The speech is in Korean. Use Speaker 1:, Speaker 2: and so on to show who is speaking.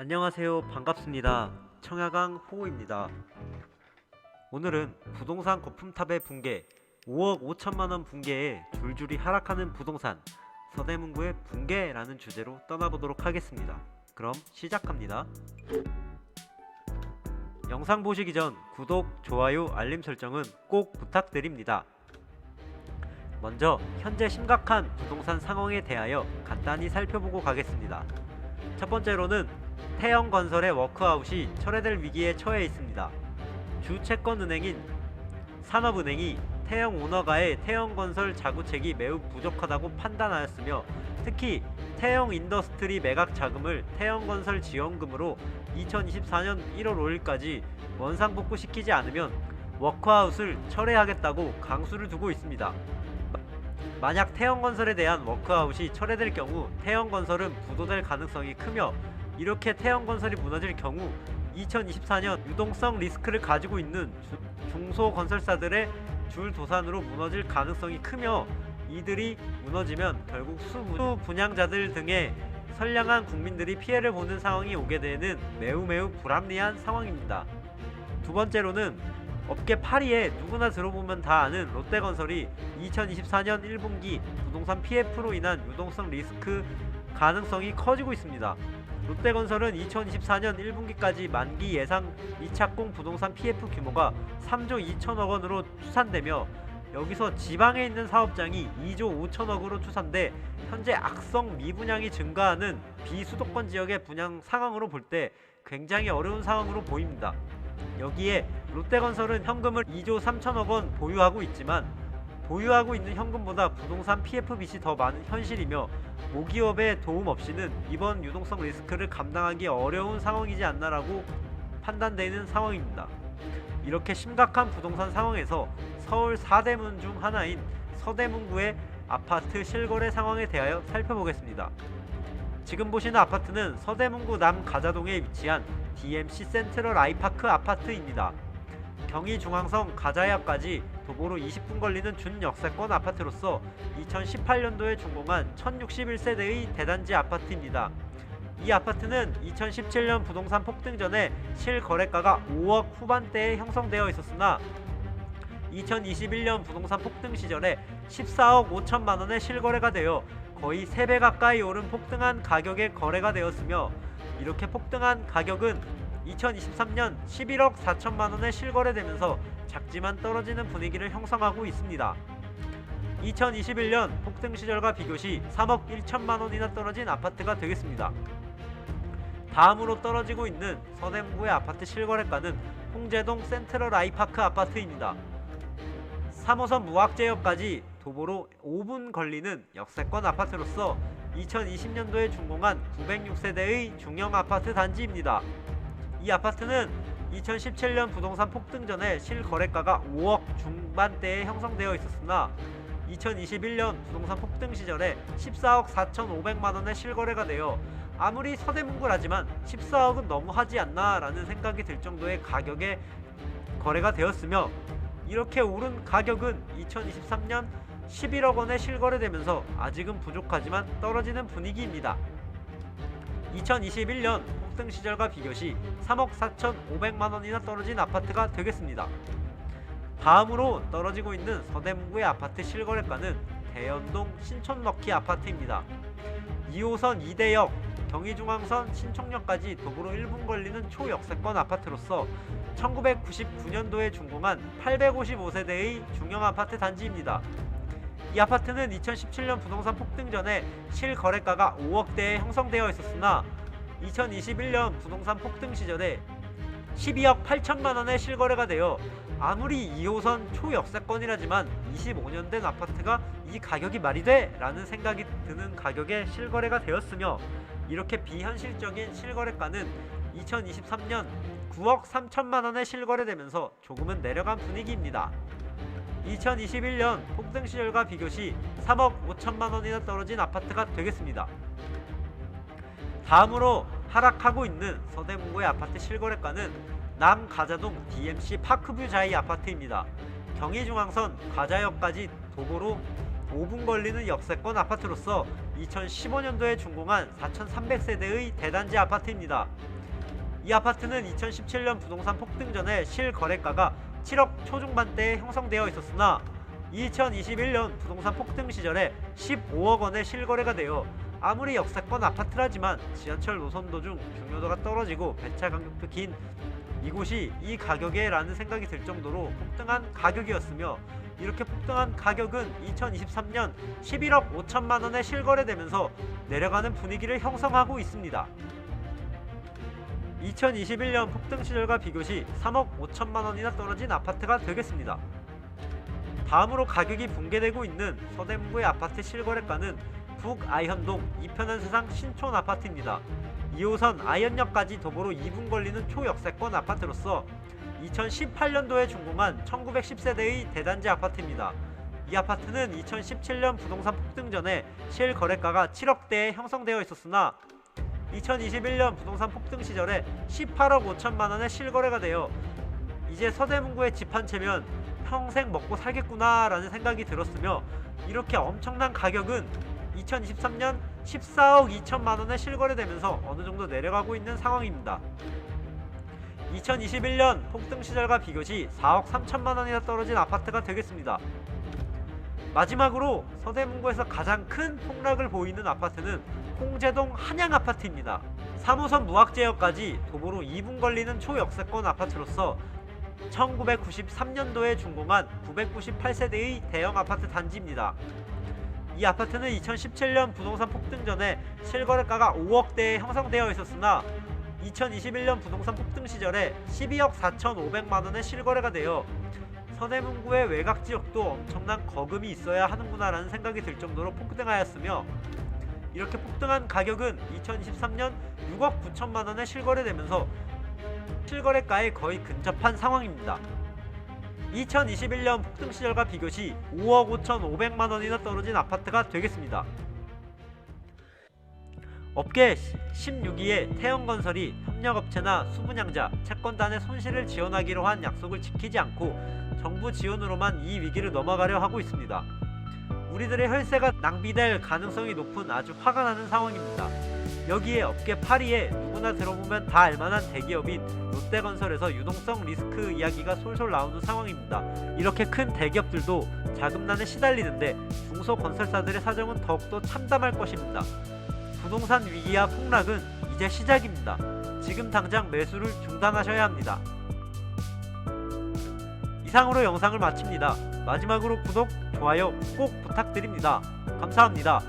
Speaker 1: 안녕하세요. 반갑습니다. 청야강 호우입니다. 오늘은 부동산 거품탑의 붕괴, 5억 5천만원 붕괴에 줄줄이 하락하는 부동산, 서대문구의 붕괴라는 주제로 떠나보도록 하겠습니다. 그럼 시작합니다. 영상 보시기 전 구독, 좋아요, 알림 설정은 꼭 부탁드립니다. 먼저 현재 심각한 부동산 상황에 대하여 간단히 살펴보고 가겠습니다. 첫 번째로는 태영건설의 워크아웃이 철회될 위기에 처해 있습니다. 주 채권은행인 산업은행이 태영 오너가의 태영건설 자구책이 매우 부족하다고 판단하였으며, 특히 태영인더스트리 매각 자금을 태영건설 지원금으로 2024년 1월 5일까지 원상복구시키지 않으면 워크아웃을 철회하겠다고 강수를 두고 있습니다. 만약 태영건설에 대한 워크아웃이 철회될 경우 태영건설은 부도될 가능성이 크며, 이렇게 태영건설이 무너질 경우 2024년 유동성 리스크를 가지고 있는 중소건설사들의 줄도산으로 무너질 가능성이 크며, 이들이 무너지면 결국 수분양자들 등의 선량한 국민들이 피해를 보는 상황이 오게 되는 매우 불합리한 상황입니다. 두 번째로는 업계 파리에 누구나 들어보면 다 아는 롯데건설이 2024년 1분기 부동산 PF로 인한 유동성 리스크 가능성이 커지고 있습니다. 롯데건설은 2024년 1분기까지 만기 예상 미착공 부동산 PF 규모가 3조 2천억원으로 추산되며, 여기서 지방에 있는 사업장이 2조 5천억으로 추산돼 현재 악성 미분양이 증가하는 비수도권 지역의 분양 상황으로 볼 때 굉장히 어려운 상황으로 보입니다. 여기에 롯데건설은 현금을 2조 3천억원 보유하고 있지만, 보유하고 있는 현금보다 부동산 PF 빚이 더 많은 현실이며, 모기업의 도움 없이는 이번 유동성 리스크를 감당하기 어려운 상황이지 않나라고 판단되는 상황입니다. 이렇게 심각한 부동산 상황에서 서울 4대문 중 하나인 서대문구의 아파트 실거래 상황에 대하여 살펴보겠습니다. 지금 보시는 아파트는 서대문구 남가자동에 위치한 DMC 센트럴 아이파크 아파트입니다. 경의중앙선 가자역까지 도보로 20분 걸리는 준역세권 아파트로서 2018년도에 준공한 1061세대의 대단지 아파트입니다. 이 아파트는 2017년 부동산 폭등 전에 실거래가가 5억 후반대에 형성되어 있었으나 2021년 부동산 폭등 시절에 14억 5천만원에 실거래가 되어 거의 3배 가까이 오른 폭등한 가격에 거래가 되었으며, 이렇게 폭등한 가격은 2023년 11억 4천만원에 실거래되면서 작지만 떨어지는 분위기를 형성하고 있습니다. 2021년 폭등 시절과 비교시 3억 1천만원이나 떨어진 아파트가 되겠습니다. 다음으로 떨어지고 있는 서대문구의 아파트 실거래가는 홍제동 센트럴 아이파크 아파트입니다. 3호선 무학제역까지 도보로 5분 걸리는 역세권 아파트로서 2020년도에 준공한 906세대의 중형 아파트 단지입니다. 이 아파트는 2017년 부동산 폭등 전에 실거래가가 5억 중반대에 형성되어 있었으나 2021년 부동산 폭등 시절에 14억 4,500만원에 실거래가 되어, 아무리 서대문구라지만 14억은 너무하지 않나 라는 생각이 들 정도의 가격에 거래가 되었으며, 이렇게 오른 가격은 2023년 11억원에 실거래되면서 아직은 부족하지만 떨어지는 분위기입니다. 2021년 폭등 시절과 비교시 3억 4,500만원이나 떨어진 아파트가 되겠습니다. 다음으로 떨어지고 있는 서대문구의 아파트 실거래가는 대연동 신촌럭키 아파트입니다. 2호선 이대역, 경의중앙선 신촌역까지 도보로 1분 걸리는 초역세권 아파트로서 1999년도에 준공한 855세대의 중형 아파트 단지입니다. 이 아파트는 2017년 부동산 폭등 전에 실거래가가 5억대에 형성되어 있었으나 2021년 부동산 폭등 시절에 12억 8천만원에 실거래가 되어, 아무리 2호선 초역세권이라지만 25년 된 아파트가 이 가격이 말이 돼? 라는 생각이 드는 가격에 실거래가 되었으며, 이렇게 비현실적인 실거래가는 2023년 9억 3천만원에 실거래되면서 조금은 내려간 분위기입니다. 2021년 폭등 시절과 비교시 3억 5천만원이나 떨어진 아파트가 되겠습니다. 다음으로 하락하고 있는 서대문구의 아파트 실거래가는 남가자동 DMC 파크뷰 자이 아파트입니다. 경의중앙선 가자역까지 도보로 5분 걸리는 역세권 아파트로서 2015년도에 준공한 4,300세대의 대단지 아파트입니다. 이 아파트는 2017년 부동산 폭등 전에 실거래가가 7억 초중반대에 형성되어 있었으나 2021년 부동산 폭등 시절에 15억 원의 실거래가 되어 아무리 역세권 아파트라지만 지하철 노선도 중 중요도가 떨어지고 배차 간격도 긴 이곳이 이 가격에 라는 생각이 들 정도로 폭등한 가격이었으며, 이렇게 폭등한 가격은 2023년 11억 5천만 원에 실거래되면서 내려가는 분위기를 형성하고 있습니다. 2021년 폭등 시절과 비교시 3억 5천만 원이나 떨어진 아파트가 되겠습니다. 다음으로 가격이 붕괴되고 있는 서대문구의 아파트 실거래가는 북아현동 2편한 세상 신촌 아파트입니다. 2호선 아현역까지 도보로 2분 걸리는 초역세권 아파트로서 2018년도에 준공한 1910세대의 대단지 아파트입니다. 이 아파트는 2017년 부동산 폭등 전에 실거래가가 7억대에 형성되어 있었으나 2021년 부동산 폭등 시절에 18억 5천만 원에 실거래가 되어 이제 서대문구에 집 한 채면 평생 먹고 살겠구나 라는 생각이 들었으며, 이렇게 엄청난 가격은 2023년 14억 2천만 원에 실거래되면서 어느 정도 내려가고 있는 상황입니다. 2021년 폭등 시절과 비교시 4억 3천만 원이나 떨어진 아파트가 되겠습니다. 마지막으로 서대문구에서 가장 큰 폭락을 보이는 아파트는 홍제동 한양 아파트입니다. 3호선 무학제역까지 도보로 2분 걸리는 초역세권 아파트로서 1993년도에 준공한 998세대의 대형 아파트 단지입니다. 이 아파트는 2017년 부동산 폭등 전에 실거래가가 5억대에 형성되어 있었으나 2021년 부동산 폭등 시절에 12억 4,500만 원에 실거래가 되어 서대문구의 외곽지역도 엄청난 거금이 있어야 하는구나 라는 생각이 들 정도로 폭등하였으며, 이렇게 폭등한 가격은 2023년 6억 9천만 원에 실거래되면서 실거래가에 거의 근접한 상황입니다. 2021년 폭등 시절과 비교시 5억 5,500만 원이나 떨어진 아파트가 되겠습니다. 업계 16위의 태영건설이 협력업체나 수분양자, 채권단의 손실을 지원하기로 한 약속을 지키지 않고 정부 지원으로만 이 위기를 넘어가려 하고 있습니다. 우리들의 혈세가 낭비될 가능성이 높은 아주 화가 나는 상황입니다. 여기에 업계 8위에 누구나 들어보면 다 알만한 대기업인 롯데건설에서 유동성 리스크 이야기가 솔솔 나오는 상황입니다. 이렇게 큰 대기업들도 자금난에 시달리는데 중소건설사들의 사정은 더욱더 참담할 것입니다. 부동산 위기와 폭락은 이제 시작입니다. 지금 당장 매수를 중단하셔야 합니다. 이상으로 영상을 마칩니다. 마지막으로 구독, 좋아요 꼭 부탁드립니다. 감사합니다.